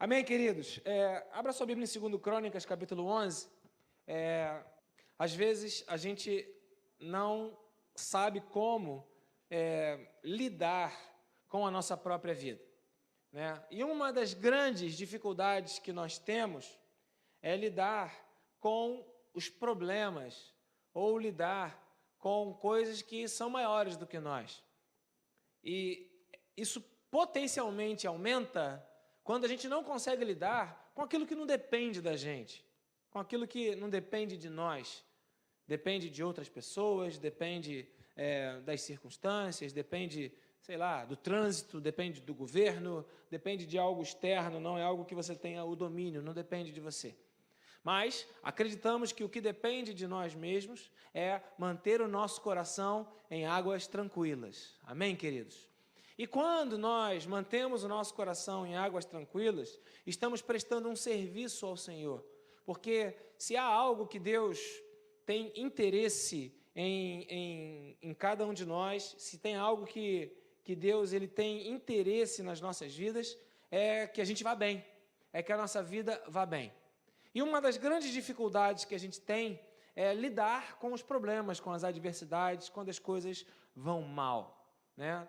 Amém, queridos? Abra sua Bíblia em 2 Crônicas, capítulo 11. Às vezes a gente não sabe como lidar com a nossa própria vida, né? E uma das grandes dificuldades que nós temos é lidar com os problemas ou lidar com coisas que são maiores do que nós. E isso potencialmente aumenta quando a gente não consegue lidar com aquilo que não depende da gente, com aquilo que não depende de nós, depende de outras pessoas, depende das circunstâncias, depende, sei lá, do trânsito, depende do governo, depende de algo externo, não é algo que você tenha o domínio, não depende de você. Mas acreditamos que o que depende de nós mesmos é manter o nosso coração em águas tranquilas. Amém, queridos? E quando nós mantemos o nosso coração em águas tranquilas, estamos prestando um serviço ao Senhor. Porque se há algo que Deus tem interesse em cada um de nós, se tem algo que Deus ele tem interesse nas nossas vidas, é que a gente vá bem, é que a nossa vida vá bem. E uma das grandes dificuldades que a gente tem é lidar com os problemas, com as adversidades, quando as coisas vão mal, né?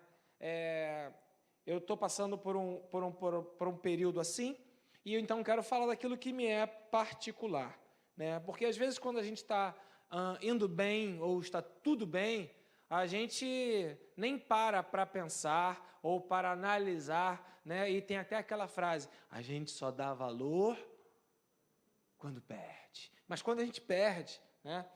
Eu estou passando por um período assim, e eu então quero falar daquilo que me é particular, né? Porque às vezes quando a gente está indo bem ou está tudo bem, a gente nem para pensar ou para analisar, né? E tem até aquela frase, a gente só dá valor quando perde. Mas quando a gente perde, né?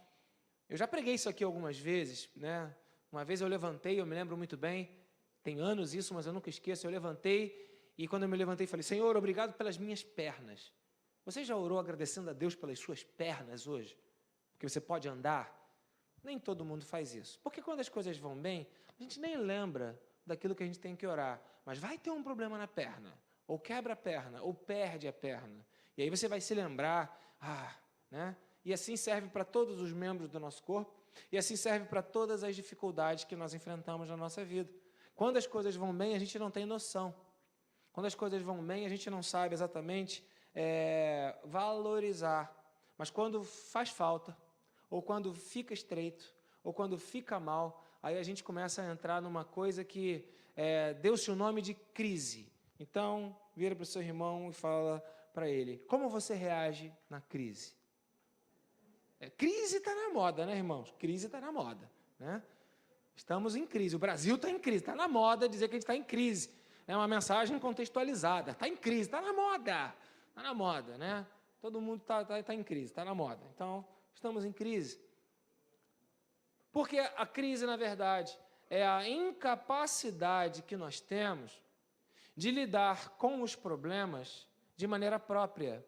Eu já preguei isso aqui algumas vezes, né? Uma vez eu levantei, eu me lembro muito bem, tem anos isso, mas eu nunca esqueço, eu levantei e quando eu me levantei falei, Senhor, obrigado pelas minhas pernas. Você já orou agradecendo a Deus pelas suas pernas hoje? Porque você pode andar? Nem todo mundo faz isso. Porque quando as coisas vão bem, a gente nem lembra daquilo que a gente tem que orar. Mas vai ter um problema na perna, ou quebra a perna, ou perde a perna. E aí você vai se lembrar, né? E assim serve para todos os membros do nosso corpo, e assim serve para todas as dificuldades que nós enfrentamos na nossa vida. Quando as coisas vão bem, a gente não tem noção. Quando as coisas vão bem, a gente não sabe exatamente valorizar. Mas quando faz falta, ou quando fica estreito, ou quando fica mal, aí a gente começa a entrar numa coisa que deu-se o nome de crise. Então, vira para o seu irmão e fala para ele, como você reage na crise? Crise está na moda, né, irmãos? Crise está na moda, né? Estamos em crise, o Brasil está em crise, está na moda dizer que a gente está em crise. É uma mensagem contextualizada, está em crise, está na moda, né? Todo mundo está em crise, está na moda. Então, estamos em crise. Porque a crise, na verdade, é a incapacidade que nós temos de lidar com os problemas de maneira própria,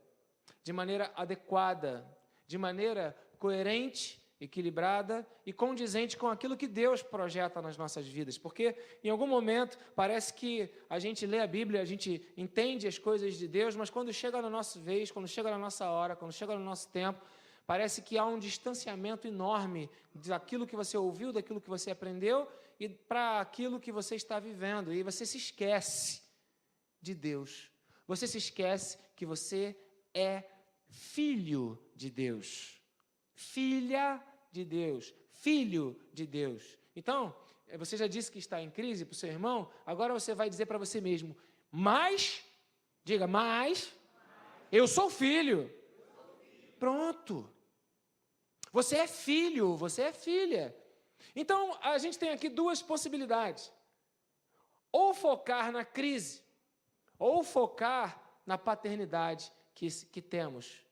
de maneira adequada, de maneira coerente, equilibrada e condizente com aquilo que Deus projeta nas nossas vidas. Porque, em algum momento, parece que a gente lê a Bíblia, a gente entende as coisas de Deus, mas quando chega na nossa vez, quando chega na nossa hora, quando chega no nosso tempo, parece que há um distanciamento enorme daquilo que você ouviu, daquilo que você aprendeu e para aquilo que você está vivendo. E você se esquece de Deus. Você se esquece que você é filho de Deus. Filha de Deus. Filho de Deus. Então, você já disse que está em crise para o seu irmão, agora você vai dizer para você mesmo, diga, eu sou filho. Pronto. Você é filho, você é filha. Então, a gente tem aqui duas possibilidades. Ou focar na crise, ou focar na paternidade que temos.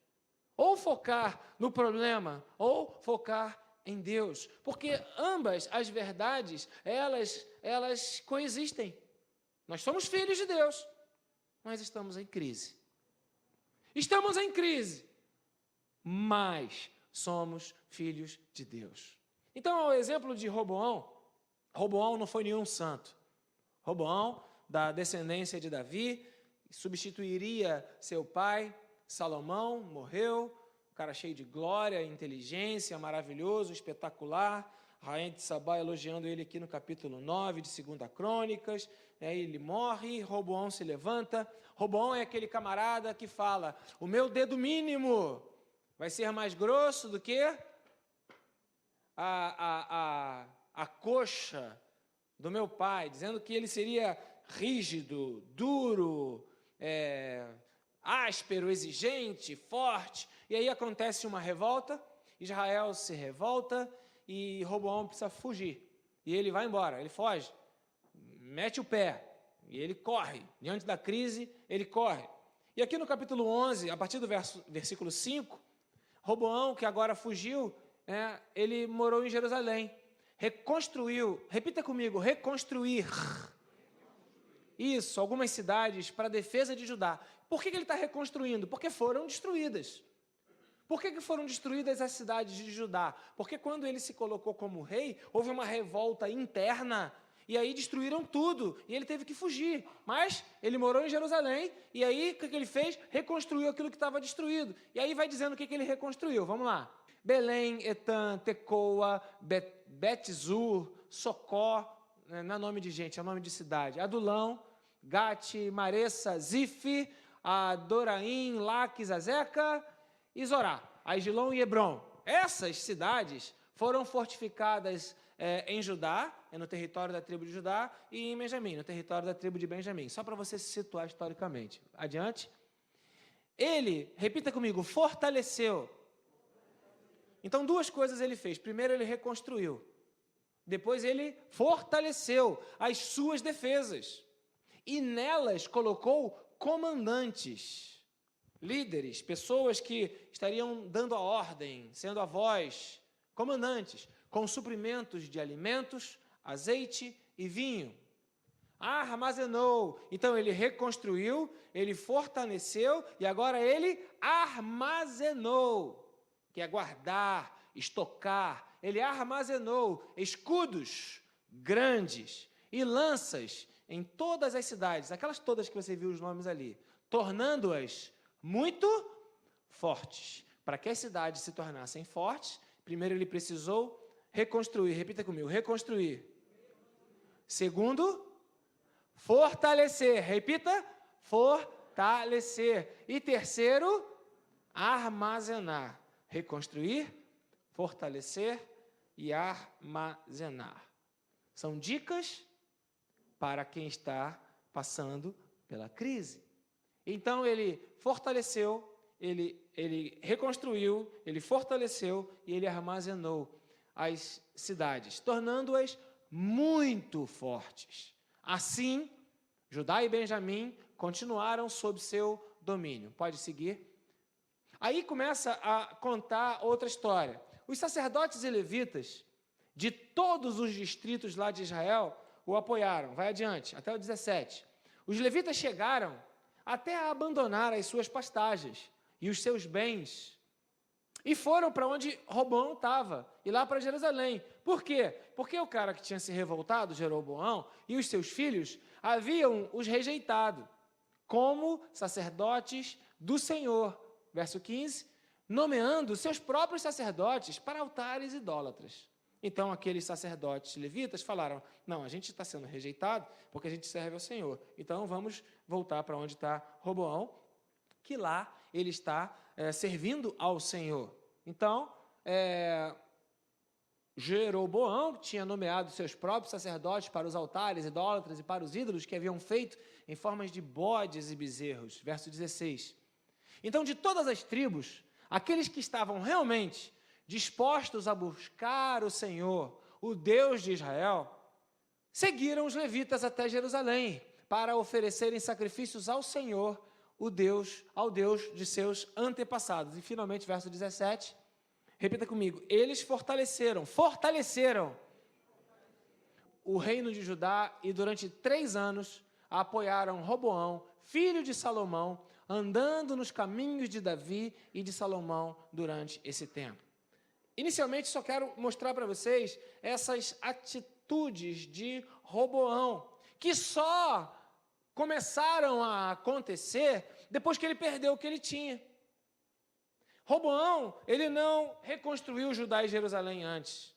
Ou focar no problema, ou focar em Deus. Porque ambas as verdades, elas coexistem. Nós somos filhos de Deus, mas estamos em crise. Estamos em crise, mas somos filhos de Deus. Então, ao exemplo de Roboão, Roboão não foi nenhum santo. Roboão, da descendência de Davi, substituiria seu pai, Salomão, morreu, um cara cheio de glória, inteligência, maravilhoso, espetacular, a rainha de Sabá elogiando ele aqui no capítulo 9 de 2 Crônicas, ele morre, Roboão se levanta, Roboão é aquele camarada que fala, o meu dedo mínimo vai ser mais grosso do que a coxa do meu pai, dizendo que ele seria rígido, duro, áspero, exigente, forte. E aí acontece uma revolta, Israel se revolta e Roboão precisa fugir. E ele vai embora, ele foge, mete o pé e ele corre. Diante da crise, ele corre. E aqui no capítulo 11, a partir do versículo 5, Roboão, que agora fugiu, ele morou em Jerusalém. Reconstruiu, repita comigo, reconstruir. Isso, algumas cidades para a defesa de Judá. Por que ele está reconstruindo? Porque foram destruídas. Por que foram destruídas as cidades de Judá? Porque quando ele se colocou como rei, houve uma revolta interna, e aí destruíram tudo, e ele teve que fugir. Mas ele morou em Jerusalém, e aí o que ele fez? Reconstruiu aquilo que estava destruído. E aí vai dizendo o que ele reconstruiu, vamos lá. Belém, Etã, Tecoa, Betzur, Socó, não é nome de gente, é nome de cidade, Adulão, Gate, Maressa, Zif, Adoraim, Laques, Azeca e Zorá, Aigilom e Hebron. Essas cidades foram fortificadas em Judá, no território da tribo de Judá, e em Benjamim, no território da tribo de Benjamim, só para você se situar historicamente. Adiante. Ele, repita comigo, fortaleceu. Então, duas coisas ele fez. Primeiro, ele reconstruiu. Depois, ele fortaleceu as suas defesas. E nelas colocou comandantes, líderes, pessoas que estariam dando a ordem, sendo a voz, comandantes, com suprimentos de alimentos, azeite e vinho. Armazenou. Então, ele reconstruiu, ele fortaleceu e agora ele armazenou, que é guardar, estocar. Ele armazenou escudos grandes e lanças em todas as cidades, aquelas todas que você viu os nomes ali, tornando-as muito fortes. Para que as cidades se tornassem fortes, primeiro ele precisou reconstruir. Repita comigo, reconstruir. Segundo, fortalecer. Repita, fortalecer. E terceiro, armazenar. Reconstruir, fortalecer e armazenar. São dicas para quem está passando pela crise. Então, ele fortaleceu, ele reconstruiu, ele fortaleceu e ele armazenou as cidades, tornando-as muito fortes. Assim, Judá e Benjamim continuaram sob seu domínio. Pode seguir. Aí começa a contar outra história. Os sacerdotes e levitas de todos os distritos lá de Israel o apoiaram. Vai adiante, até o 17. Os levitas chegaram até a abandonar as suas pastagens e os seus bens e foram para onde Roboão estava, e lá para Jerusalém. Por quê? Porque o cara que tinha se revoltado, Jeroboão, e os seus filhos haviam os rejeitado como sacerdotes do Senhor. Verso 15, nomeando seus próprios sacerdotes para altares idólatras. Então, aqueles sacerdotes levitas falaram, não, a gente está sendo rejeitado porque a gente serve ao Senhor. Então, vamos voltar para onde está Roboão, que lá ele está servindo ao Senhor. Então, Jeroboão tinha nomeado seus próprios sacerdotes para os altares idólatras e para os ídolos que haviam feito em formas de bodes e bezerros. Verso 16. Então, de todas as tribos, aqueles que estavam realmente dispostos a buscar o Senhor, o Deus de Israel, seguiram os levitas até Jerusalém para oferecerem sacrifícios ao Senhor, ao Deus de seus antepassados. E finalmente, verso 17, repita comigo, eles fortaleceram o reino de Judá e durante 3 anos apoiaram Roboão, filho de Salomão, andando nos caminhos de Davi e de Salomão durante esse tempo. Inicialmente, só quero mostrar para vocês essas atitudes de Roboão, que só começaram a acontecer depois que ele perdeu o que ele tinha. Roboão, ele não reconstruiu Judá e Jerusalém antes.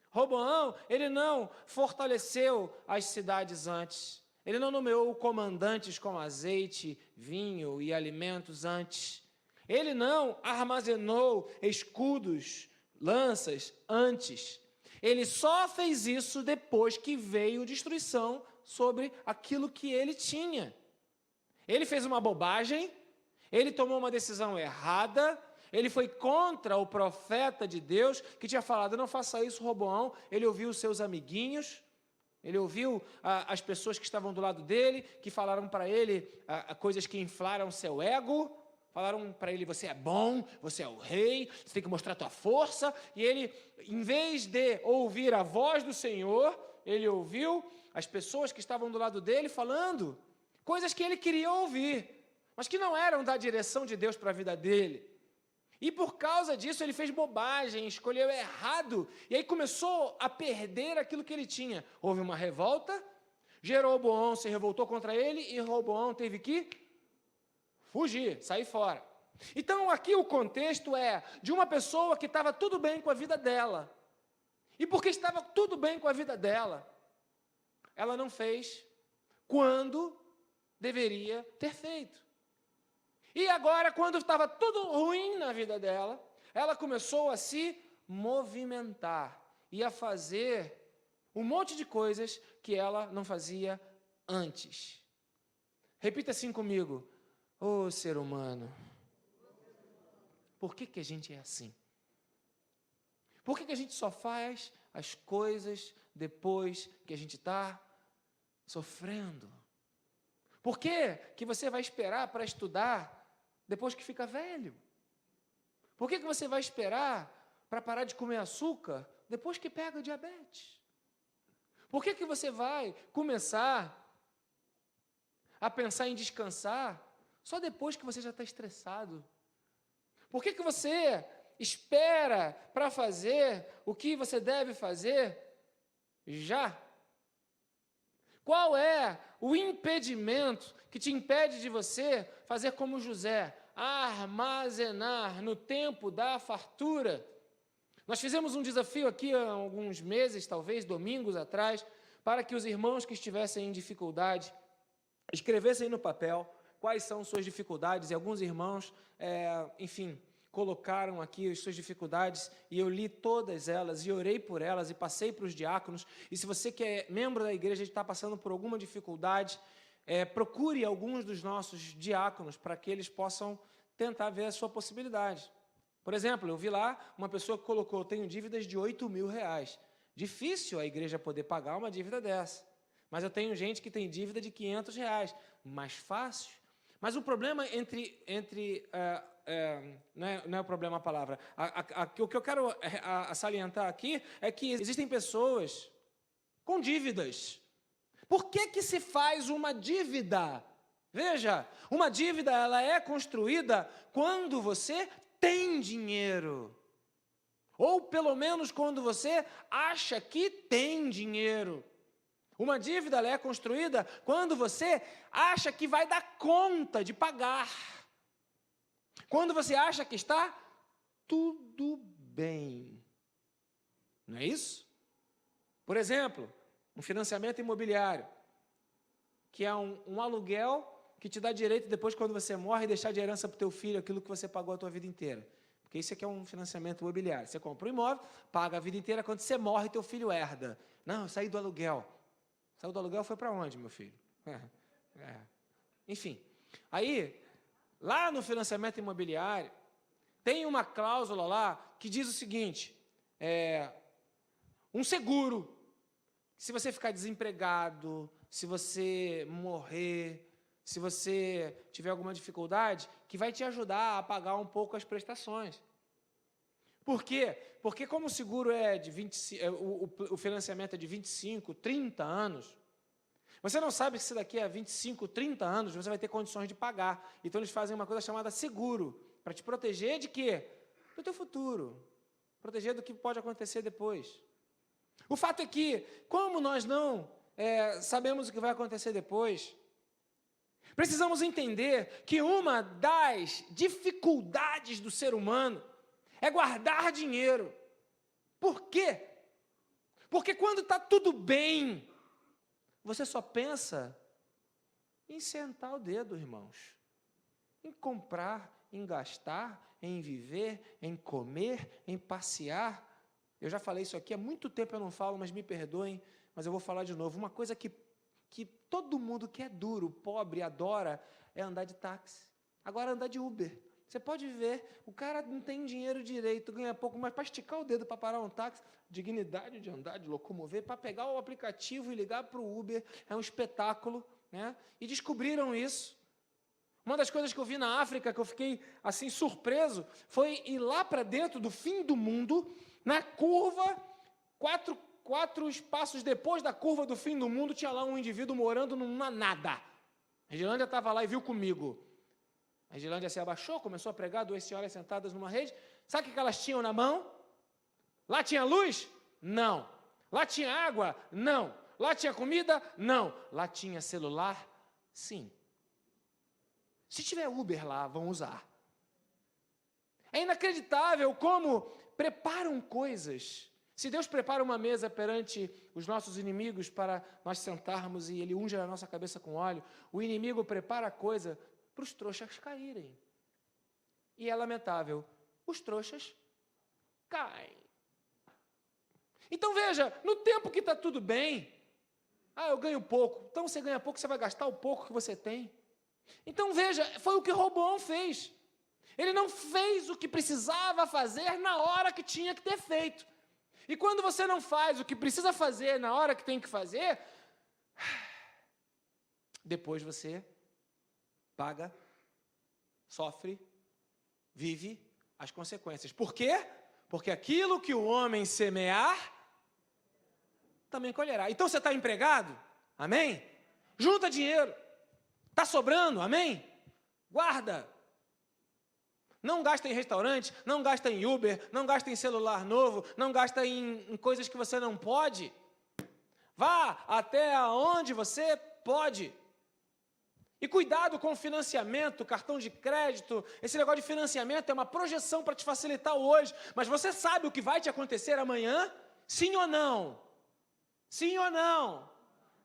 Roboão, ele não fortaleceu as cidades antes. Ele não nomeou comandantes com azeite, vinho e alimentos antes. Ele não armazenou escudos, lanças antes. Ele só fez isso depois que veio destruição sobre aquilo que ele tinha. Ele fez uma bobagem, ele tomou uma decisão errada, ele foi contra o profeta de Deus que tinha falado, não faça isso, Roboão. Ele ouviu os seus amiguinhos, ele ouviu as pessoas que estavam do lado dele, que falaram para ele coisas que inflaram seu ego, falaram para ele, você é bom, você é o rei, você tem que mostrar a tua força, e ele, em vez de ouvir a voz do Senhor, ele ouviu as pessoas que estavam do lado dele falando coisas que ele queria ouvir, mas que não eram da direção de Deus para a vida dele. E por causa disso ele fez bobagem, escolheu errado, e aí começou a perder aquilo que ele tinha. Houve uma revolta, Jeroboão se revoltou contra ele, e Roboão teve que fugir, sair fora. Então aqui o contexto é de uma pessoa que estava tudo bem com a vida dela. E porque estava tudo bem com a vida dela, ela não fez quando deveria ter feito. E agora, quando estava tudo ruim na vida dela, ela começou a se movimentar e a fazer um monte de coisas que ela não fazia antes. Repita assim comigo: ô ser humano, por que a gente é assim? Por que a gente só faz as coisas depois que a gente está sofrendo? Por que você vai esperar para estudar depois que fica velho? Por que você vai esperar para parar de comer açúcar depois que pega diabetes? Por que você vai começar a pensar em descansar só depois que você já está estressado? Por que você espera para fazer o que você deve fazer já? Qual é o impedimento que te impede de você fazer como José, armazenar no tempo da fartura? Nós fizemos um desafio aqui há alguns meses, talvez domingos atrás, para que os irmãos que estivessem em dificuldade escrevessem no papel quais são suas dificuldades, e alguns irmãos, colocaram aqui as suas dificuldades, e eu li todas elas, e orei por elas, e passei para os diáconos. E se você que é membro da igreja e está passando por alguma dificuldade, procure alguns dos nossos diáconos, para que eles possam tentar ver a sua possibilidade. Por exemplo, eu vi lá uma pessoa que colocou, tenho dívidas de 8.000 reais. Difícil a igreja poder pagar uma dívida dessa. Mas eu tenho gente que tem dívida de 500 reais. Mais fácil. Mas o problema não é o problema a palavra. O que eu quero salientar aqui é que existem pessoas com dívidas. Por que se faz uma dívida? Veja, uma dívida ela é construída quando você tem dinheiro. Ou pelo menos quando você acha que tem dinheiro. Uma dívida ela é construída quando você acha que vai dar conta de pagar. Quando você acha que está tudo bem. Não é isso? Por exemplo, um financiamento imobiliário, que é um aluguel que te dá direito depois, quando você morre, deixar de herança para o teu filho aquilo que você pagou a tua vida inteira. Porque isso aqui é um financiamento imobiliário. Você compra um imóvel, paga a vida inteira, quando você morre, teu filho herda. Não, eu saí do aluguel. Saiu do aluguel, foi para onde, meu filho? Enfim, aí, lá no financiamento imobiliário, tem uma cláusula lá que diz o seguinte, um seguro. Se você ficar desempregado, se você morrer, se você tiver alguma dificuldade, que vai te ajudar a pagar um pouco as prestações. Por quê? Porque como o seguro é de 25, o financiamento é de 25, 30 anos, você não sabe se daqui a 25, 30 anos você vai ter condições de pagar. Então eles fazem uma coisa chamada seguro, para te proteger de quê? Do teu futuro. Proteger do que pode acontecer depois. O fato é que, como nós não sabemos o que vai acontecer depois, precisamos entender que uma das dificuldades do ser humano é guardar dinheiro. Por quê? Porque quando está tudo bem, você só pensa em sentar o dedo, irmãos. Em comprar, em gastar, em viver, em comer, em passear. Eu já falei isso aqui, há muito tempo eu não falo, mas me perdoem, mas eu vou falar de novo. Uma coisa que todo mundo que é duro, pobre, adora, é andar de táxi. Agora, andar de Uber. Você pode ver, o cara não tem dinheiro direito, ganha pouco, mas para esticar o dedo para parar um táxi, dignidade de andar, de locomover, para pegar o aplicativo e ligar para o Uber, é um espetáculo, né? E descobriram isso. Uma das coisas que eu vi na África, que eu fiquei assim surpreso, foi ir lá para dentro do fim do mundo, na curva, quatro espaços depois da curva do fim do mundo, tinha lá um indivíduo morando numa nada. A Regilândia estava lá e viu comigo. A Regilândia se abaixou, começou a pregar, 2 senhoras sentadas numa rede. Sabe o que elas tinham na mão? Lá tinha luz? Não. Lá tinha água? Não. Lá tinha comida? Não. Lá tinha celular? Sim. Se tiver Uber lá, vão usar. É inacreditável como preparam coisas. Se Deus prepara uma mesa perante os nossos inimigos para nós sentarmos e Ele unge a nossa cabeça com óleo, o inimigo prepara a coisa para os trouxas caírem. E é lamentável, os trouxas caem. Então veja, no tempo que está tudo bem, eu ganho pouco. Então você ganha pouco, você vai gastar o pouco que você tem. Então veja, foi o que Roboão fez. Ele não fez o que precisava fazer na hora que tinha que ter feito. E quando você não faz o que precisa fazer na hora que tem que fazer, depois você paga, sofre, vive as consequências. Por quê? Porque aquilo que o homem semear, também colherá. Então você está empregado? Amém? Junta dinheiro. Está sobrando? Amém? Guarda. Não gasta em restaurante, não gasta em Uber, não gasta em celular novo, não gasta em coisas que você não pode. Vá até onde você pode. E cuidado com o financiamento, cartão de crédito. Esse negócio de financiamento é uma projeção para te facilitar hoje. Mas você sabe o que vai te acontecer amanhã? Sim ou não? Sim ou não?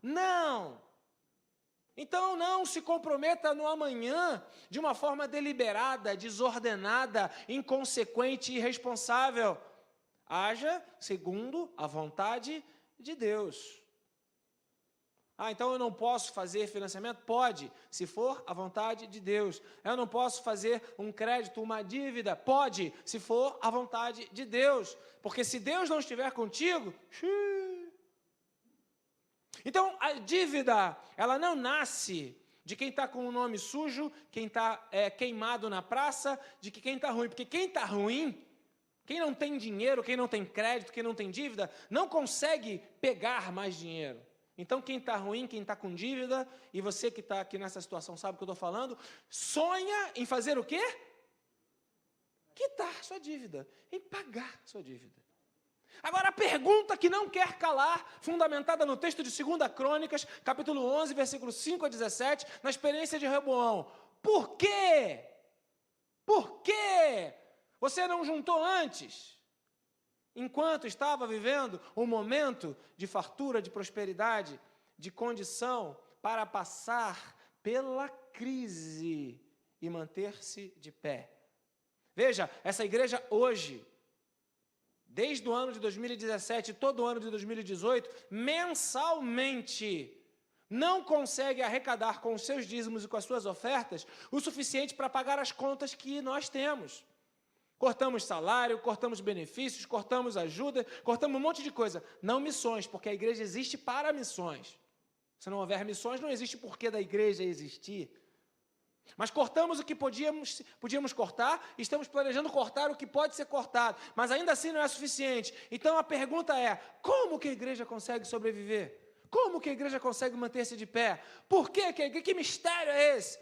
Não. Então não se comprometa no amanhã de uma forma deliberada, desordenada, inconsequente e irresponsável. Haja segundo a vontade de Deus. Então eu não posso fazer financiamento? Pode, se for a vontade de Deus. Eu não posso fazer um crédito, uma dívida? Pode, se for a vontade de Deus. Porque se Deus não estiver contigo, Então, a dívida, ela não nasce de quem está com o nome sujo, quem está queimado na praça, de que quem está ruim. Porque quem está ruim, quem não tem dinheiro, quem não tem crédito, quem não tem dívida, não consegue pegar mais dinheiro. Então, quem está ruim, quem está com dívida, e você que está aqui nessa situação sabe o que eu estou falando, sonha em fazer o quê? Quitar sua dívida, em pagar sua dívida. Agora, a pergunta que não quer calar, fundamentada no texto de 2 Crônicas, capítulo 11, versículos 5 a 17, na experiência de Roboão. Por quê? Por quê? Você não juntou antes? Enquanto estava vivendo um momento de fartura, de prosperidade, de condição para passar pela crise e manter-se de pé. Veja, essa igreja hoje, desde o ano de 2017, todo o ano de 2018, mensalmente, não consegue arrecadar com os seus dízimos e com as suas ofertas o suficiente para pagar as contas que nós temos. Cortamos salário, cortamos benefícios, cortamos ajuda, cortamos um monte de coisa. Não missões, porque a igreja existe para missões. Se não houver missões, não existe porquê da igreja existir. Mas cortamos o que podíamos cortar, estamos planejando cortar o que pode ser cortado, mas ainda assim não é suficiente. Então a pergunta é, como que a igreja consegue sobreviver? Como que a igreja consegue manter-se de pé? Por quê? Que mistério é esse?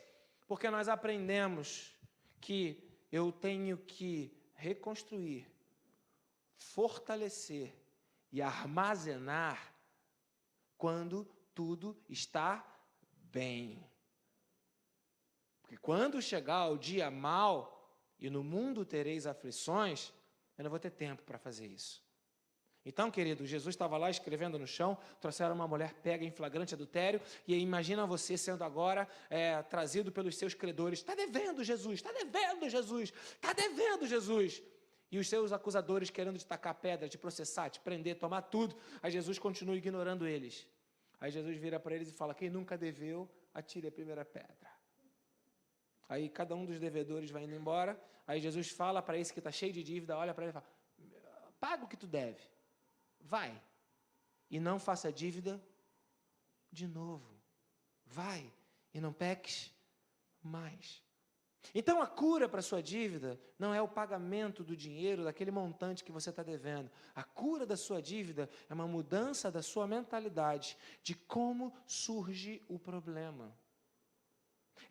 Porque nós aprendemos que eu tenho que reconstruir, fortalecer e armazenar quando tudo está bem. Porque quando chegar o dia mau, e no mundo tereis aflições, eu não vou ter tempo para fazer isso. Então, querido, Jesus estava lá escrevendo no chão, trouxeram uma mulher pega em flagrante adultério, e aí imagina você sendo agora trazido pelos seus credores. Está devendo, Jesus, está devendo, Jesus, está devendo, Jesus. E os seus acusadores querendo te tacar pedra, te processar, te prender, tomar tudo. Aí Jesus continua ignorando eles. Aí Jesus vira para eles e fala: quem nunca deveu, atire a primeira pedra. Aí cada um dos devedores vai indo embora. Aí Jesus fala para esse que está cheio de dívida, olha para ele e fala: paga o que tu deve. Vai, e não faça dívida de novo. Vai, e não peques mais. Então, a cura para a sua dívida não é o pagamento do dinheiro, daquele montante que você está devendo. A cura da sua dívida é uma mudança da sua mentalidade, de como surge o problema.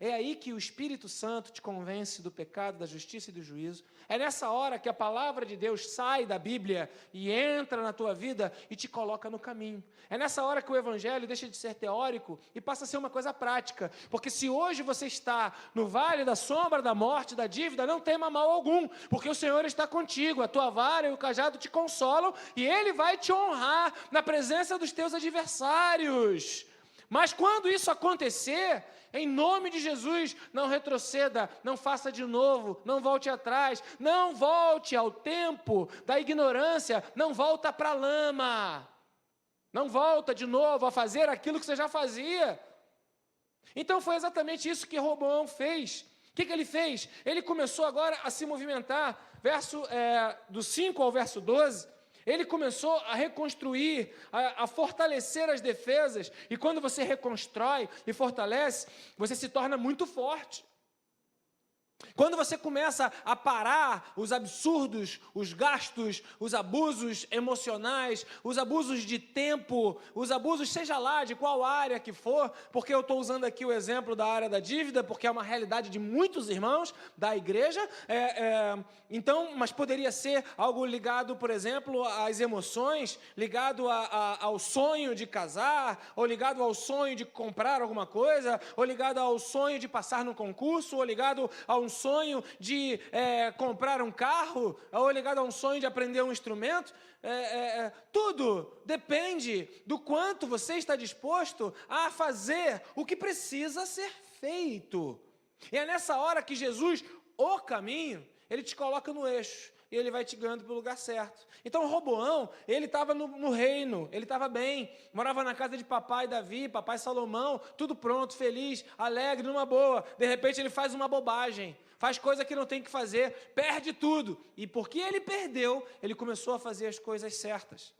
É aí que o Espírito Santo te convence do pecado, da justiça e do juízo. É nessa hora que a palavra de Deus sai da Bíblia e entra na tua vida e te coloca no caminho. É nessa hora que o Evangelho deixa de ser teórico e passa a ser uma coisa prática. Porque se hoje você está no vale da sombra da morte, da dívida, não tema mal algum, porque o Senhor está contigo, a tua vara e o cajado te consolam e Ele vai te honrar na presença dos teus adversários. Mas quando isso acontecer, em nome de Jesus, não retroceda, não faça de novo, não volte atrás, não volte ao tempo da ignorância, não volta para a lama, não volta de novo a fazer aquilo que você já fazia. Então foi exatamente isso que Roboão fez. O que ele fez? Ele começou agora a se movimentar, do 5 ao verso 12, ele começou a reconstruir, a fortalecer as defesas, e quando você reconstrói e fortalece, você se torna muito forte. Quando você começa a parar os absurdos, os gastos, os abusos emocionais, os abusos de tempo, os abusos seja lá de qual área que for, porque eu estou usando aqui o exemplo da área da dívida, porque é uma realidade de muitos irmãos da igreja, então, mas poderia ser algo ligado, por exemplo, às emoções, ligado ao sonho de casar, ou ligado ao sonho de comprar alguma coisa, ou ligado ao sonho de passar no concurso, ou ligado a um sonho de comprar um carro, ou ligado a um sonho de aprender um instrumento. Tudo depende do quanto você está disposto a fazer o que precisa ser feito. E é nessa hora que Jesus, o caminho, ele te coloca no eixo. E ele vai te guiando para o lugar certo. Então, Roboão, ele estava no reino, ele estava bem, morava na casa de papai Davi, papai Salomão, tudo pronto, feliz, alegre, numa boa. De repente, ele faz uma bobagem, faz coisa que não tem que fazer, perde tudo. E porque ele perdeu, ele começou a fazer as coisas certas.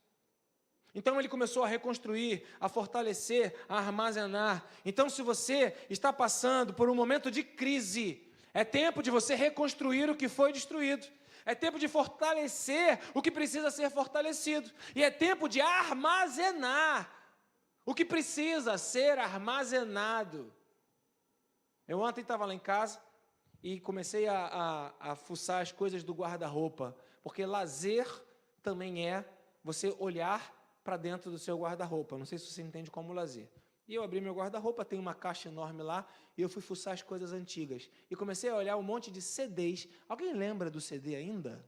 Então, ele começou a reconstruir, a fortalecer, a armazenar. Então, se você está passando por um momento de crise, é tempo de você reconstruir o que foi destruído. É tempo de fortalecer o que precisa ser fortalecido. E é tempo de armazenar o que precisa ser armazenado. Eu ontem estava lá em casa e comecei a fuçar as coisas do guarda-roupa. Porque lazer também é você olhar para dentro do seu guarda-roupa. Não sei se você entende como lazer. E eu abri meu guarda-roupa, tem uma caixa enorme lá, e eu fui fuçar as coisas antigas. E comecei a olhar um monte de CDs. Alguém lembra do CD ainda?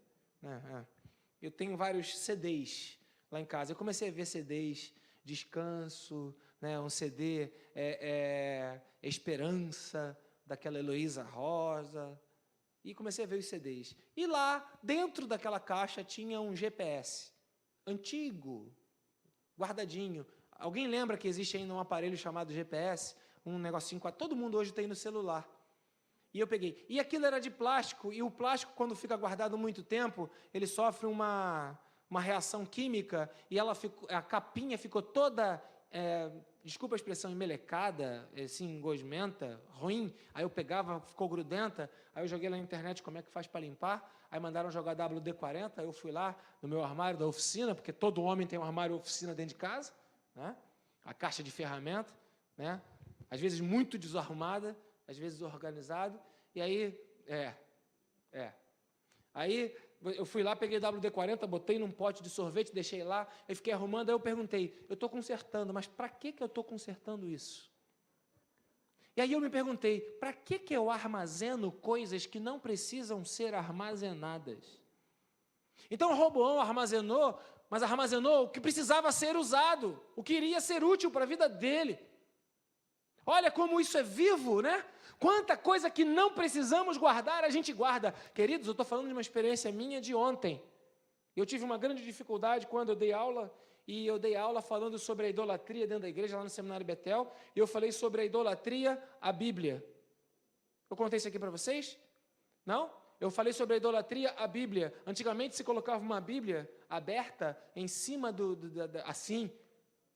Eu tenho vários CDs lá em casa. Eu comecei a ver CDs, Descanso, um CD, Esperança, daquela Heloísa Rosa. E comecei a ver os CDs. E lá, dentro daquela caixa, tinha um GPS, antigo, guardadinho. Alguém lembra que existe ainda um aparelho chamado GPS? Um negocinho, todo mundo hoje tem no celular. E eu peguei. E aquilo era de plástico, e o plástico, quando fica guardado muito tempo, ele sofre uma reação química, e a capinha ficou toda, desculpa a expressão, emelecada, assim, gosmenta, ruim. Aí eu pegava, ficou grudenta, aí eu joguei lá na internet como é que faz para limpar, aí mandaram jogar WD-40, aí eu fui lá no meu armário da oficina, porque todo homem tem um armário oficina dentro de casa, a caixa de ferramenta, às vezes muito desarrumada, às vezes organizado, e aí, aí eu fui lá, peguei WD-40, botei num pote de sorvete, deixei lá, aí fiquei arrumando, aí eu perguntei, eu estou consertando, mas para que eu estou consertando isso? E aí eu me perguntei, para que eu armazeno coisas que não precisam ser armazenadas? Então, Roboão armazenou mas armazenou o que precisava ser usado, o que iria ser útil para a vida dele. Olha como isso é vivo, né? Quanta coisa que não precisamos guardar, a gente guarda. Queridos, eu estou falando de uma experiência minha de ontem. Eu tive uma grande dificuldade quando eu dei aula, e eu dei aula falando sobre a idolatria dentro da igreja, lá no Seminário Betel, e eu falei sobre a idolatria à Bíblia. Eu contei isso aqui para vocês? Não? Eu falei sobre a idolatria à Bíblia. Antigamente se colocava uma Bíblia aberta em cima assim.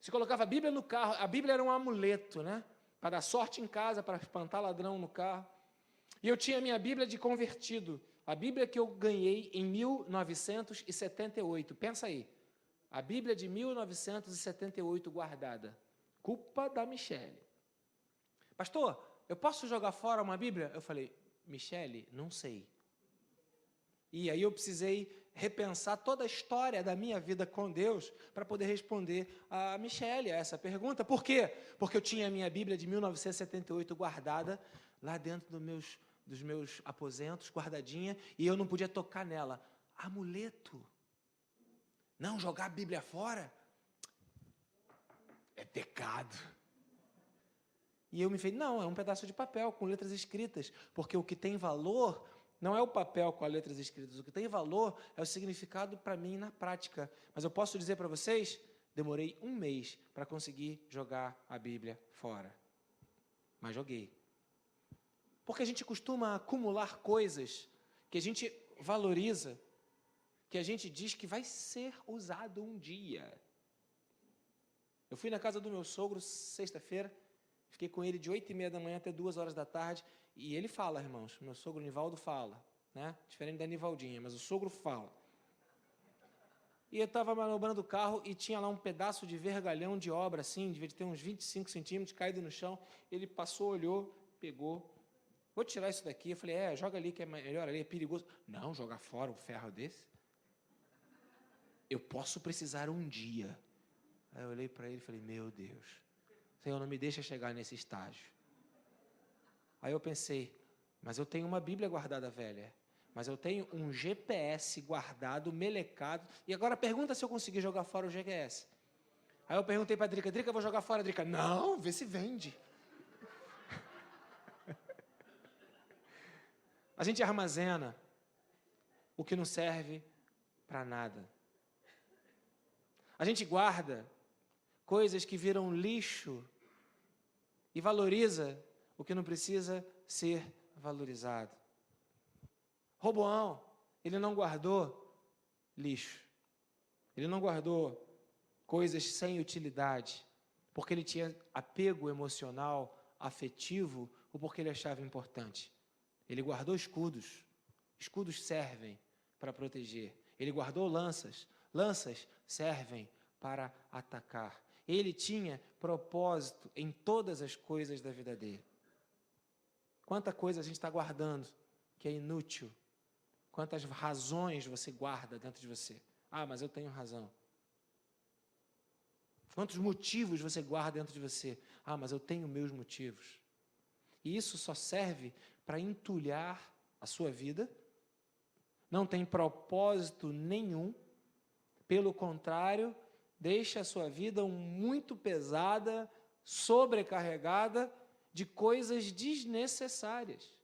Se colocava a Bíblia no carro. A Bíblia era um amuleto, né? Para dar sorte em casa, para espantar ladrão no carro. E eu tinha a minha Bíblia de convertido. A Bíblia que eu ganhei em 1978. Pensa aí. A Bíblia de 1978 guardada. Culpa da Michele. Pastor, eu posso jogar fora uma Bíblia? Eu falei, Michele, não sei. E aí eu precisei repensar toda a história da minha vida com Deus para poder responder a Michele a essa pergunta. Por quê? Porque eu tinha a minha Bíblia de 1978 guardada lá dentro dos meus aposentos, guardadinha, e eu não podia tocar nela. Amuleto. Não jogar a Bíblia fora é pecado. E eu me falei, não, é um pedaço de papel com letras escritas, porque o que tem valor não é o papel com as letras escritas, o que tem valor é o significado para mim na prática. Mas eu posso dizer para vocês, demorei 1 mês para conseguir jogar a Bíblia fora. Mas joguei. Porque a gente costuma acumular coisas que a gente valoriza, que a gente diz que vai ser usado um dia. Eu fui na casa do meu sogro sexta-feira, fiquei com ele de 8h30 da manhã até 2h da tarde, e ele fala, irmãos, meu sogro Nivaldo fala, né? Diferente da Nivaldinha, mas o sogro fala. E eu estava manobrando o carro e tinha lá um pedaço de vergalhão de obra, assim, devia ter uns 25 centímetros, caído no chão. Ele passou, olhou, pegou. Vou tirar isso daqui. Eu falei, joga ali que é melhor, ali é perigoso. Não, jogar fora um ferro desse? Eu posso precisar um dia. Aí eu olhei para ele e falei, meu Deus, Senhor, não me deixa chegar nesse estágio. Aí eu pensei, mas eu tenho uma Bíblia guardada velha, mas eu tenho um GPS guardado, melecado, e agora pergunta se eu consegui jogar fora o GPS. Aí eu perguntei para a Drica, eu vou jogar fora, Drica, não, vê se vende. A gente armazena o que não serve para nada. A gente guarda coisas que viram lixo e valoriza o que não precisa ser valorizado. Roboão, ele não guardou lixo. Ele não guardou coisas sem utilidade, porque ele tinha apego emocional, afetivo, ou porque ele achava importante. Ele guardou escudos. Escudos servem para proteger. Ele guardou lanças. Lanças servem para atacar. Ele tinha propósito em todas as coisas da vida dele. Quanta coisa a gente está guardando que é inútil. Quantas razões você guarda dentro de você. Ah, mas eu tenho razão. Quantos motivos você guarda dentro de você. Ah, mas eu tenho meus motivos. E isso só serve para entulhar a sua vida. Não tem propósito nenhum. Pelo contrário, deixa a sua vida muito pesada, sobrecarregada de coisas desnecessárias.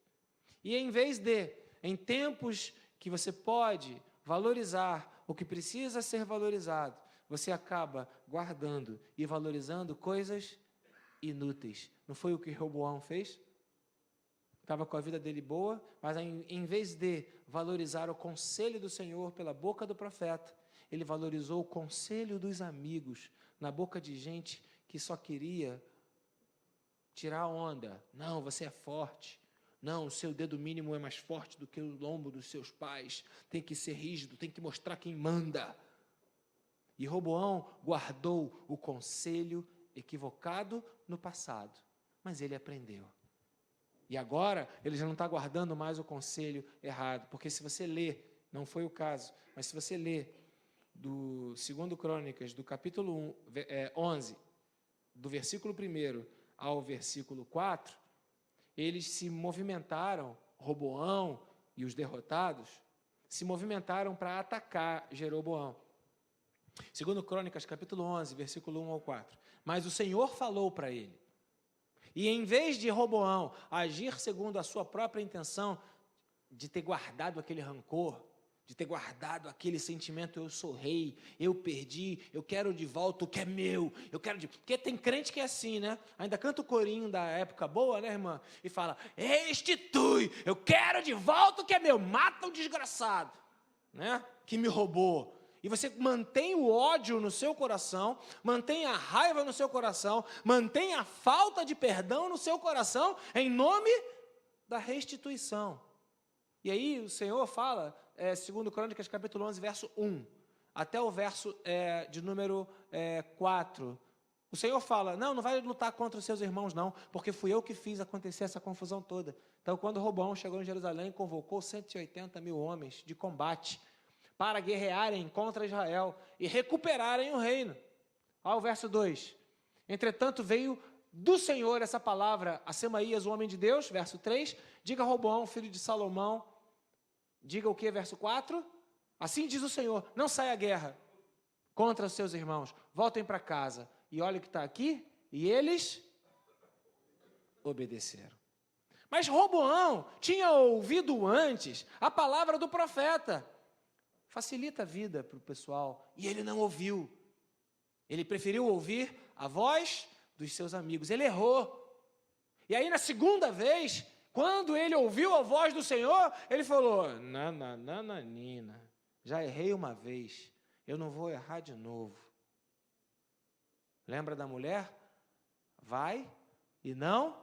E em vez de, em tempos que você pode valorizar o que precisa ser valorizado, você acaba guardando e valorizando coisas inúteis. Não foi o que Roboão fez? Estava com a vida dele boa, mas em vez de valorizar o conselho do Senhor pela boca do profeta, ele valorizou o conselho dos amigos na boca de gente que só queria tirar onda. Não, você é forte. Não, o seu dedo mínimo é mais forte do que o lombo dos seus pais. Tem que ser rígido, tem que mostrar quem manda. E Roboão guardou o conselho equivocado no passado, mas ele aprendeu. E agora ele já não está guardando mais o conselho errado, porque se você ler, não foi o caso, mas se você ler do 2 Crônicas, do capítulo 11, do versículo 1 ao versículo 4, eles se movimentaram, Roboão e os derrotados, se movimentaram para atacar Jeroboão. Segundo Crônicas, capítulo 11, versículo 1 ao 4. Mas o Senhor falou para ele. E em vez de Roboão agir segundo a sua própria intenção, de ter guardado aquele rancor, de ter guardado aquele sentimento, eu sou rei, eu perdi, eu quero de volta o que é meu, eu quero de... Porque tem crente que é assim, né? Ainda canta o corinho da época boa, né, irmã? E fala, restitui, eu quero de volta o que é meu, mata o desgraçado, né? Que me roubou. E você mantém o ódio no seu coração, mantém a raiva no seu coração, mantém a falta de perdão no seu coração, em nome da restituição. E aí o Senhor fala, segundo Crônicas, capítulo 11, verso 1, até o verso de número 4. O Senhor fala, não vai lutar contra os seus irmãos não, porque fui eu que fiz acontecer essa confusão toda. Então, quando Roboão chegou em Jerusalém, convocou 180 mil homens de combate, para guerrearem contra Israel e recuperarem o reino. Olha o verso 2. Entretanto, veio do Senhor essa palavra a Semaías, o homem de Deus, verso 3. Diga a Roboão, filho de Salomão, diga o que, verso 4? Assim diz o Senhor, não saia a guerra contra os seus irmãos, voltem para casa. E olha o que está aqui, e eles obedeceram. Mas Roboão tinha ouvido antes a palavra do profeta. Facilita a vida para o pessoal. E ele não ouviu. Ele preferiu ouvir a voz dos seus amigos. Ele errou. E aí, na segunda vez, quando ele ouviu a voz do Senhor, ele falou, nananina, já errei uma vez, eu não vou errar de novo. Lembra da mulher? Vai e não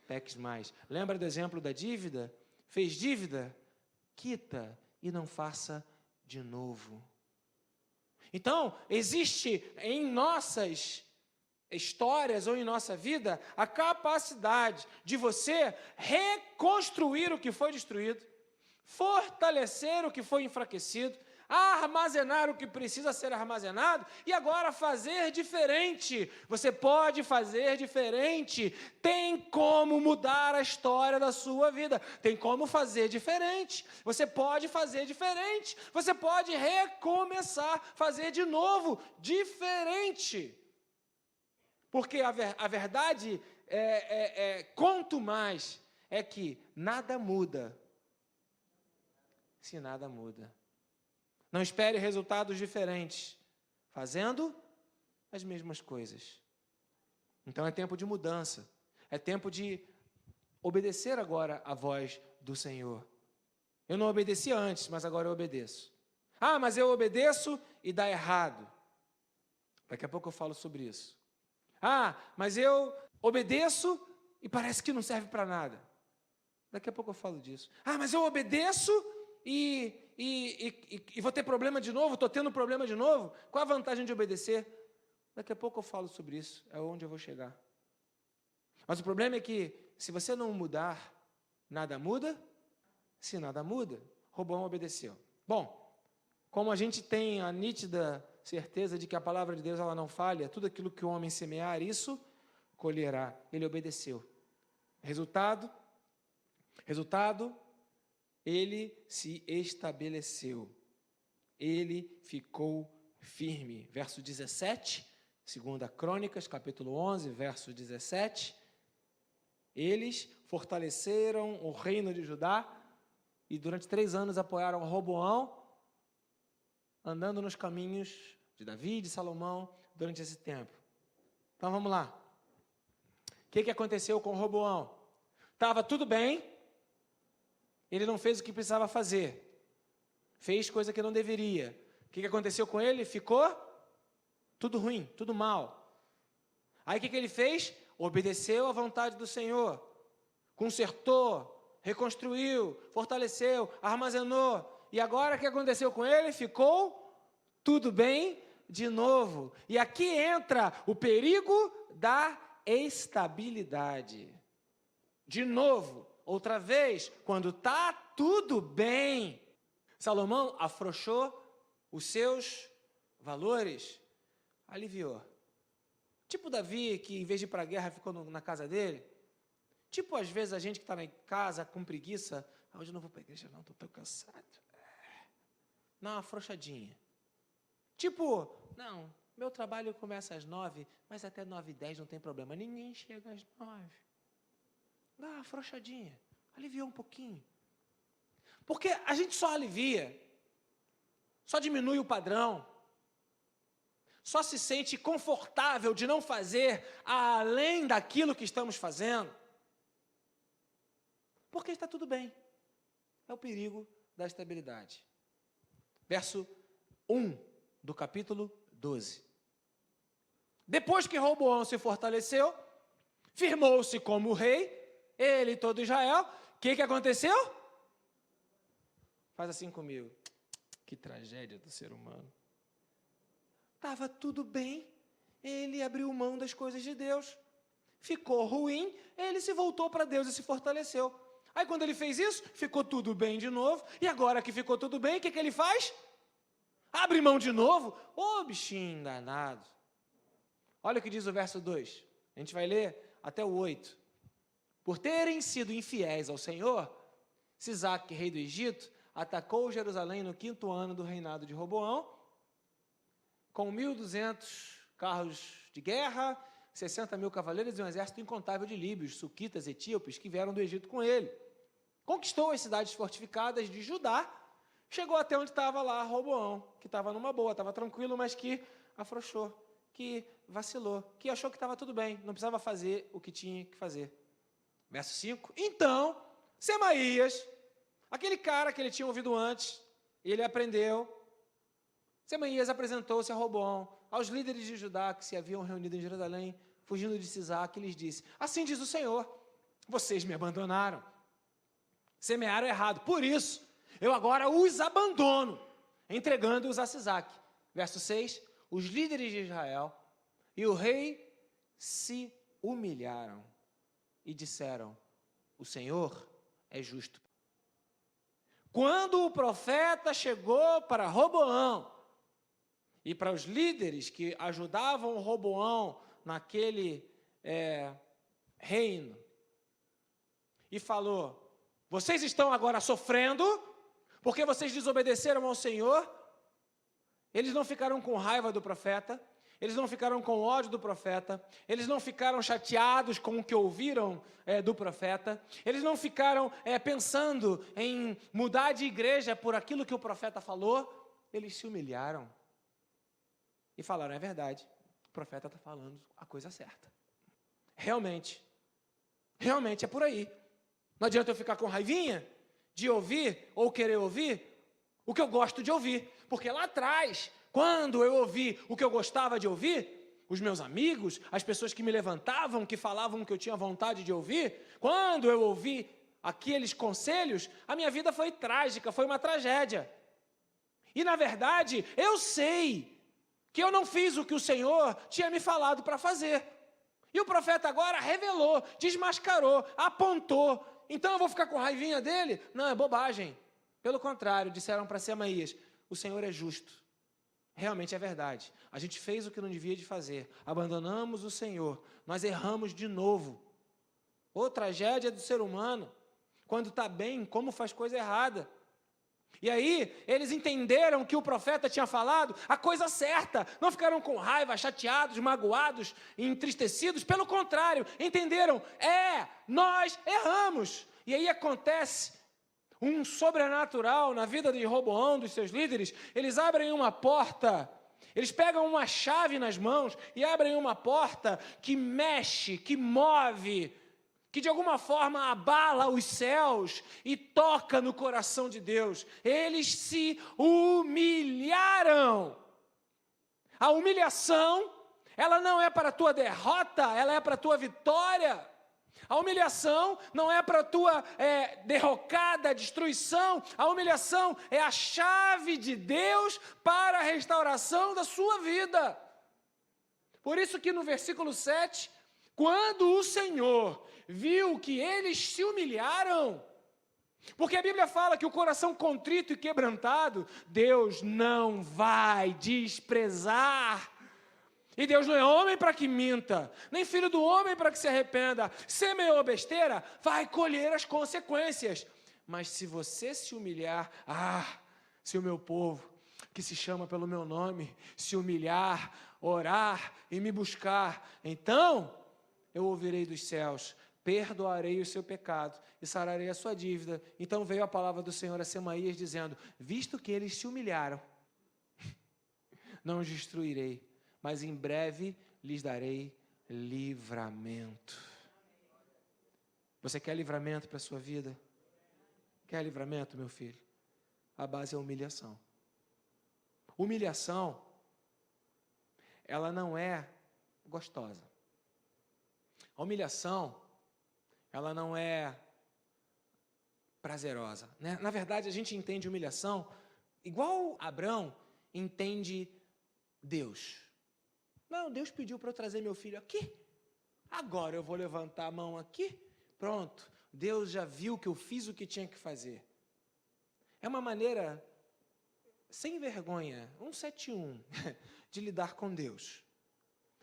peques mais. Lembra do exemplo da dívida? Fez dívida? Quita e não faça de novo. Então, existe em nossas histórias ou em nossa vida a capacidade de você reconstruir o que foi destruído, fortalecer o que foi enfraquecido, armazenar o que precisa ser armazenado e agora fazer diferente. Você pode fazer diferente. Tem como mudar a história da sua vida. Tem como fazer diferente. Você pode fazer diferente. Você pode recomeçar, fazer de novo, diferente. Porque a verdade quanto mais é que nada muda se nada muda. Não espere resultados diferentes, fazendo as mesmas coisas. Então é tempo de mudança. É tempo de obedecer agora a voz do Senhor. Eu não obedeci antes, mas agora eu obedeço. Ah, mas eu obedeço e dá errado. Daqui a pouco eu falo sobre isso. Ah, mas eu obedeço e parece que não serve para nada. Daqui a pouco eu falo disso. Ah, mas eu obedeço e vou ter problema de novo, estou tendo problema de novo. Qual a vantagem de obedecer? Daqui a pouco eu falo sobre isso, é onde eu vou chegar. Mas o problema é que, se você não mudar, nada muda. Se nada muda, Roboão obedeceu. Bom, como a gente tem a nítida certeza de que a palavra de Deus ela não falha, tudo aquilo que o homem semear, isso colherá. Ele obedeceu. Resultado, ele se estabeleceu. Ele ficou firme. Verso 17, 2 Crônicas, capítulo 11, verso 17. Eles fortaleceram o reino de Judá e durante 3 anos apoiaram Roboão, andando nos caminhos de Davi e de Salomão durante esse tempo. Então vamos lá. O que aconteceu com Roboão? Estava tudo bem, ele não fez o que precisava fazer, fez coisa que não deveria. O que aconteceu com ele? Ficou tudo ruim, tudo mal. Aí o que ele fez? Obedeceu à vontade do Senhor, consertou, reconstruiu, fortaleceu, armazenou. E agora o que aconteceu com ele? Ficou tudo bem de novo. E aqui entra o perigo da estabilidade. De novo, outra vez, quando está tudo bem, Salomão afrouxou os seus valores, aliviou. Tipo Davi, que em vez de ir para a guerra, ficou na casa dele. Tipo, às vezes, a gente que está na casa com preguiça, hoje eu não vou para a igreja não, estou tão cansado. Dá uma afrouxadinha. Tipo, não, meu trabalho começa às 9, mas até 9h10 não tem problema. Ninguém chega às 9. Dá uma afrouxadinha, alivia um pouquinho. Porque a gente só alivia, só diminui o padrão, só se sente confortável de não fazer além daquilo que estamos fazendo, porque está tudo bem. É o perigo da estabilidade. Verso 1 do capítulo 12. Depois que Roboão se fortaleceu, firmou-se como rei, ele e todo Israel, o que aconteceu? Faz assim comigo. Que tragédia do ser humano. Estava tudo bem, ele abriu mão das coisas de Deus. Ficou ruim, ele se voltou para Deus e se fortaleceu. Aí quando ele fez isso, ficou tudo bem de novo. E agora que ficou tudo bem, o que ele faz? Abre mão de novo. Ô, bichinho danado. Olha o que diz o verso 2. A gente vai ler até o 8. Por terem sido infiéis ao Senhor, Sisaque, rei do Egito, atacou Jerusalém no 5º ano do reinado de Roboão, com 1.200 carros de guerra, 60.000 cavaleiros e um exército incontável de líbios, suquitas, etíopes, que vieram do Egito com ele. Conquistou as cidades fortificadas de Judá, chegou até onde estava lá Roboão, que estava numa boa, estava tranquilo, mas que afrouxou, que vacilou, que achou que estava tudo bem, não precisava fazer o que tinha que fazer. Verso 5, então, Semaías, aquele cara que ele tinha ouvido antes, ele aprendeu. Semaías apresentou-se a Roboão, aos líderes de Judá que se haviam reunido em Jerusalém, fugindo de Sisaque, e lhes disse: assim diz o Senhor, vocês me abandonaram, semearam errado, por isso eu agora os abandono, entregando-os a Sisaque. Verso 6, os líderes de Israel e o rei se humilharam e disseram: o Senhor é justo. Quando o profeta chegou para Roboão e para os líderes que ajudavam Roboão naquele reino, e falou: vocês estão agora sofrendo porque vocês desobedeceram ao Senhor. Eles não ficaram com raiva do profeta, eles não ficaram com ódio do profeta, eles não ficaram chateados com o que ouviram do profeta, eles não ficaram pensando em mudar de igreja por aquilo que o profeta falou. Eles se humilharam e falaram: é verdade, o profeta está falando a coisa certa. Realmente é por aí. Não adianta eu ficar com raivinha de ouvir ou querer ouvir o que eu gosto de ouvir, porque lá atrás, quando eu ouvi o que eu gostava de ouvir, os meus amigos, as pessoas que me levantavam, que falavam o que eu tinha vontade de ouvir, quando eu ouvi aqueles conselhos, a minha vida foi trágica, foi uma tragédia. E na verdade, eu sei que eu não fiz o que o Senhor tinha me falado para fazer. E o profeta agora revelou, desmascarou, apontou. Então eu vou ficar com raivinha dele? Não, é bobagem. Pelo contrário, disseram para Semaías: o Senhor é justo. Realmente é verdade. A gente fez o que não devia de fazer. Abandonamos o Senhor. Nós erramos de novo. Ô, tragédia do ser humano. Quando está bem, como faz coisa errada. E aí, eles entenderam que o profeta tinha falado a coisa certa. Não ficaram com raiva, chateados, magoados, entristecidos. Pelo contrário, entenderam: nós erramos. E aí acontece um sobrenatural na vida de Roboão, dos seus líderes. Eles abrem uma porta, eles pegam uma chave nas mãos e abrem uma porta que mexe, que move, que de alguma forma abala os céus e toca no coração de Deus. Eles se humilharam. A humilhação, ela não é para a tua derrota, ela é para a tua vitória. A humilhação não é para a tua derrocada, destruição. A humilhação é a chave de Deus para a restauração da sua vida. Por isso que no versículo 7, quando o Senhor viu que eles se humilharam, porque a Bíblia fala que o coração contrito e quebrantado, Deus não vai desprezar. E Deus não é homem para que minta, nem filho do homem para que se arrependa. Semeou besteira, vai colher as consequências. Mas se você se humilhar, se o meu povo que se chama pelo meu nome, se humilhar, orar e me buscar, então eu ouvirei dos céus, perdoarei o seu pecado e sararei a sua dívida. Então veio a palavra do Senhor a Semaías dizendo, visto que eles se humilharam, não os destruirei, mas em breve lhes darei livramento. Você quer livramento para a sua vida? Quer livramento, meu filho? A base é a humilhação. Humilhação, ela não é gostosa. A humilhação, ela não é prazerosa, né? Na verdade, a gente entende humilhação igual Abrão entende Deus. Não, Deus pediu para eu trazer meu filho aqui. Agora eu vou levantar a mão aqui. Pronto, Deus já viu que eu fiz o que tinha que fazer. É uma maneira sem vergonha, 171, de lidar com Deus.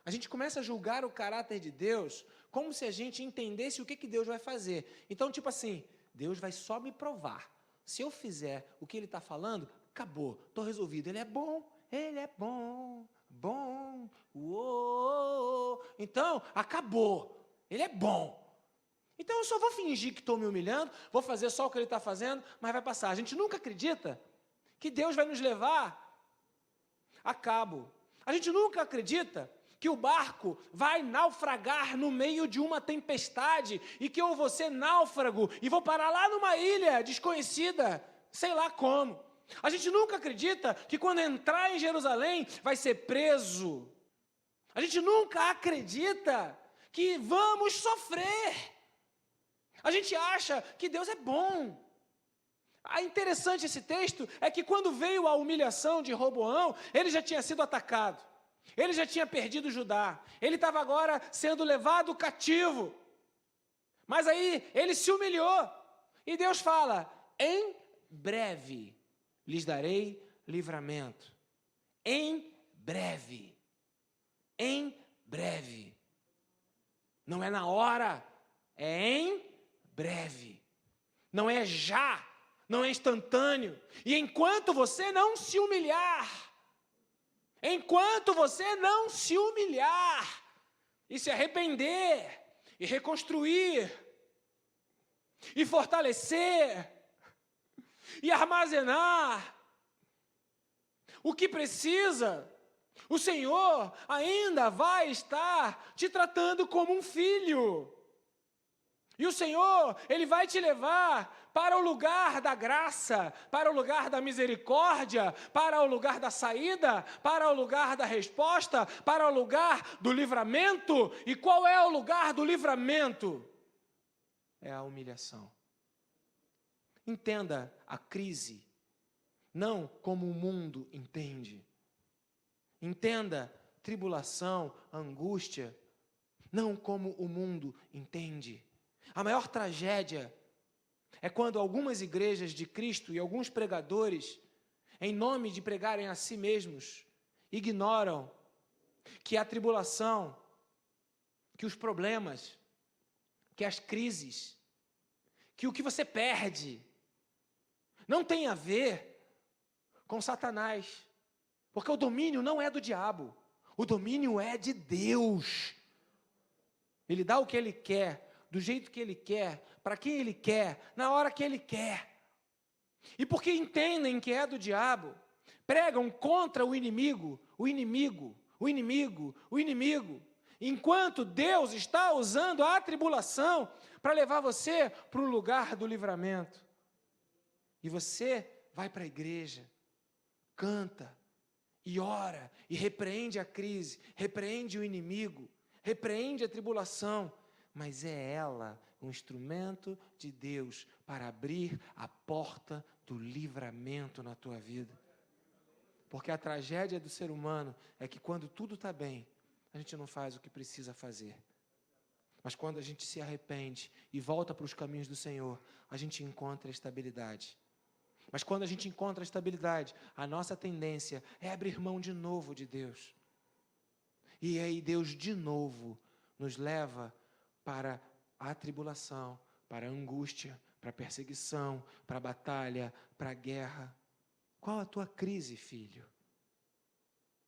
A gente começa a julgar o caráter de Deus como se a gente entendesse o que Deus vai fazer. Então, tipo assim, Deus vai só me provar. Se eu fizer o que Ele está falando, acabou, estou resolvido. Ele é bom, bom, uou. Então, acabou, Ele é bom. Então, eu só vou fingir que estou me humilhando, vou fazer só o que Ele está fazendo, mas vai passar. A gente nunca acredita que Deus vai nos levar a cabo. A gente nunca acredita que o barco vai naufragar no meio de uma tempestade e que eu vou ser náufrago e vou parar lá numa ilha desconhecida, sei lá como. A gente nunca acredita que quando entrar em Jerusalém vai ser preso. A gente nunca acredita que vamos sofrer. A gente acha que Deus é bom. Interessante esse texto é que quando veio a humilhação de Roboão, ele já tinha sido atacado. Ele já tinha perdido Judá. Ele estava agora sendo levado cativo. Mas aí ele se humilhou. E Deus fala, em breve lhes darei livramento. Em breve. Em breve. Não é na hora, é em breve. Não é já, não é instantâneo. E enquanto você não se humilhar, enquanto você não se humilhar e se arrepender e reconstruir e fortalecer e armazenar o que precisa, o Senhor ainda vai estar te tratando como um filho. E o Senhor, Ele vai te levar para o lugar da graça, para o lugar da misericórdia, para o lugar da saída, para o lugar da resposta, para o lugar do livramento. E qual é o lugar do livramento? É a humilhação. Entenda a crise, não como o mundo entende. Entenda tribulação, angústia, não como o mundo entende. A maior tragédia é quando algumas igrejas de Cristo e alguns pregadores, em nome de pregarem a si mesmos, ignoram que a tribulação, que os problemas, que as crises, que o que você perde, não tem a ver com Satanás, porque o domínio não é do diabo, o domínio é de Deus. Ele dá o que Ele quer, do jeito que Ele quer, para quem Ele quer, na hora que Ele quer. E porque entendem que é do diabo, pregam contra o inimigo, enquanto Deus está usando a tribulação para levar você para o lugar do livramento. E você vai para a igreja, canta, e ora, e repreende a crise, repreende o inimigo, repreende a tribulação, mas é ela um instrumento de Deus para abrir a porta do livramento na tua vida. Porque a tragédia do ser humano é que quando tudo está bem, a gente não faz o que precisa fazer. Mas quando a gente se arrepende e volta para os caminhos do Senhor, a gente encontra a estabilidade. Mas quando a gente encontra a estabilidade, a nossa tendência é abrir mão de novo de Deus. E aí Deus de novo nos leva para a tribulação, para a angústia, para a perseguição, para a batalha, para a guerra. Qual a tua crise, filho?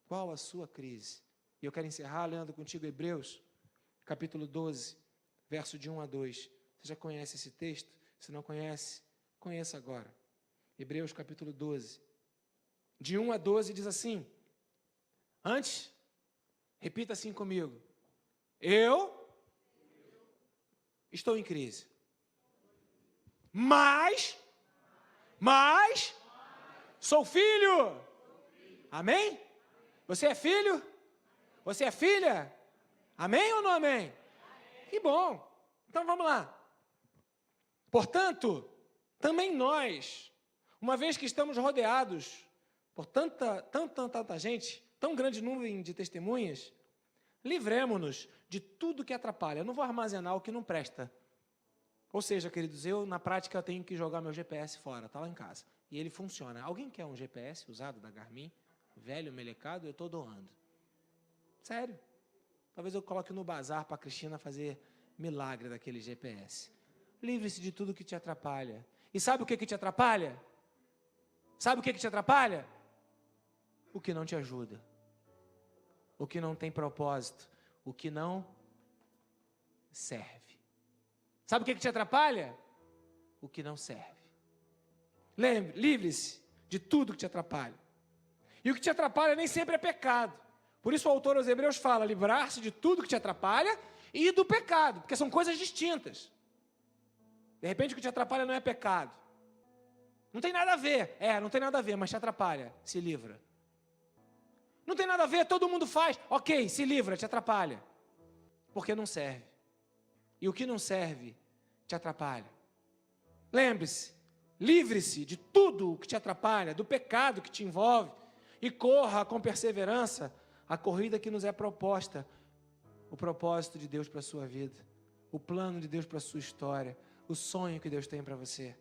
Qual a sua crise? E eu quero encerrar lendo contigo Hebreus, capítulo 12, verso de 1 a 2. Você já conhece esse texto? Se não conhece, conheça agora. Hebreus, capítulo 12. De 1 a 12 diz assim. Antes, repita assim comigo. Eu estou em crise. Mas sou filho. Amém? Você é filho? Você é filha? Amém ou não amém? Que bom. Então vamos lá. Portanto, também nós, uma vez que estamos rodeados por tanta gente, tão grande número de testemunhas, livremo-nos de tudo que atrapalha. Eu não vou armazenar o que não presta. Ou seja, queridos, eu na prática tenho que jogar meu GPS fora, está lá em casa. E ele funciona. Alguém quer um GPS usado da Garmin? Velho, melecado, eu estou doando. Sério. Talvez eu coloque no bazar para a Cristina fazer milagre daquele GPS. Livre-se de tudo que te atrapalha. E sabe o que te atrapalha? Sabe o que te atrapalha? O que não te ajuda. O que não tem propósito. O que não serve. Sabe o que te atrapalha? O que não serve. Livre-se de tudo que te atrapalha. E o que te atrapalha nem sempre é pecado. Por isso o autor aos Hebreus fala, livrar-se de tudo que te atrapalha e do pecado, porque são coisas distintas. De repente o que te atrapalha não é pecado. Não tem nada a ver. Não tem nada a ver, mas te atrapalha. Se livra. Não tem nada a ver, todo mundo faz. Ok, se livra, te atrapalha. Porque não serve. E o que não serve, te atrapalha. Lembre-se, livre-se de tudo o que te atrapalha, do pecado que te envolve, e corra com perseverança a corrida que nos é proposta, o propósito de Deus para a sua vida, o plano de Deus para a sua história, o sonho que Deus tem para você.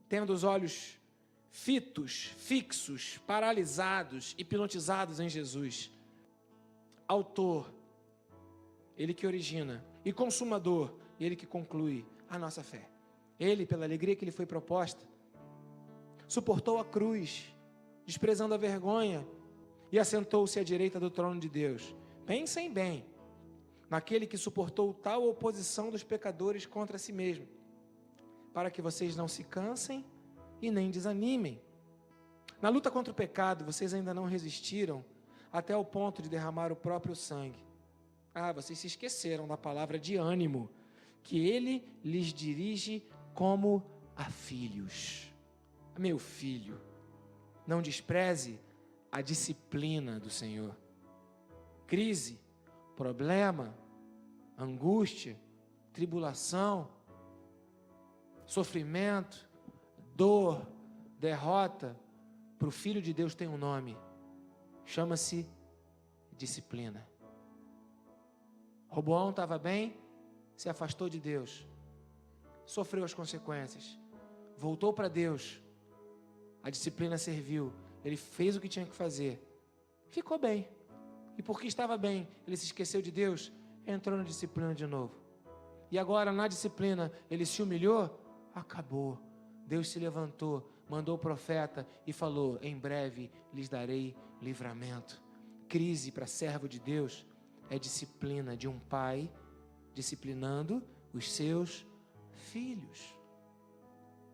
Tendo os olhos fitos, fixos, paralisados, hipnotizados em Jesus, autor, ele que origina, e consumador, ele que conclui a nossa fé. Ele, pela alegria que lhe foi proposta, suportou a cruz, desprezando a vergonha, e assentou-se à direita do trono de Deus. Pensem bem, naquele que suportou tal oposição dos pecadores contra si mesmo, para que vocês não se cansem e nem desanimem. Na luta contra o pecado, vocês ainda não resistiram até o ponto de derramar o próprio sangue. Vocês se esqueceram da palavra de ânimo, que ele lhes dirige como a filhos. Meu filho, não despreze a disciplina do Senhor. Crise, problema, angústia, tribulação, sofrimento, dor, derrota, para o Filho de Deus tem um nome, chama-se disciplina. Roboão estava bem, se afastou de Deus, sofreu as consequências, voltou para Deus, a disciplina serviu, ele fez o que tinha que fazer, ficou bem, e porque estava bem, ele se esqueceu de Deus, entrou na disciplina de novo, e agora na disciplina ele se humilhou, acabou, Deus se levantou, mandou o profeta e falou, em breve lhes darei livramento. Crise para servo de Deus é disciplina de um pai disciplinando os seus filhos.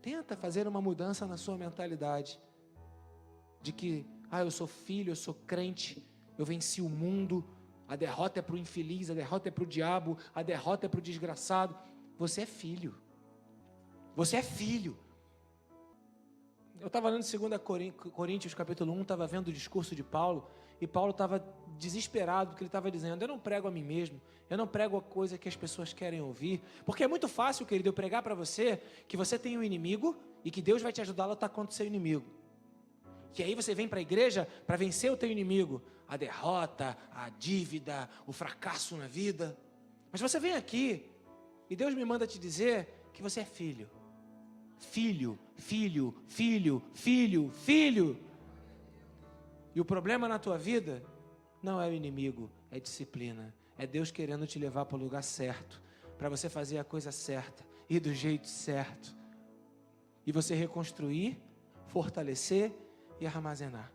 Tenta fazer uma mudança na sua mentalidade de que, eu sou filho, eu sou crente, eu venci o mundo, a derrota é para o infeliz, a derrota é para o diabo, a derrota é para o desgraçado. Você é filho. Você é filho. Eu estava lendo 2 Coríntios capítulo 1, estava vendo o discurso de Paulo, e Paulo estava desesperado, porque ele estava dizendo, eu não prego a mim mesmo, eu não prego a coisa que as pessoas querem ouvir, porque é muito fácil, querido, eu pregar para você, que você tem um inimigo, e que Deus vai te ajudar a lutar contra o seu inimigo, que aí você vem para a igreja para vencer o teu inimigo, a derrota, a dívida, o fracasso na vida, mas você vem aqui, e Deus me manda te dizer, que você é filho, filho, filho, filho, filho, filho. E o problema na tua vida não é o inimigo, é disciplina. É Deus querendo te levar para o lugar certo, para você fazer a coisa certa e do jeito certo. E você reconstruir fortalecer e armazenar.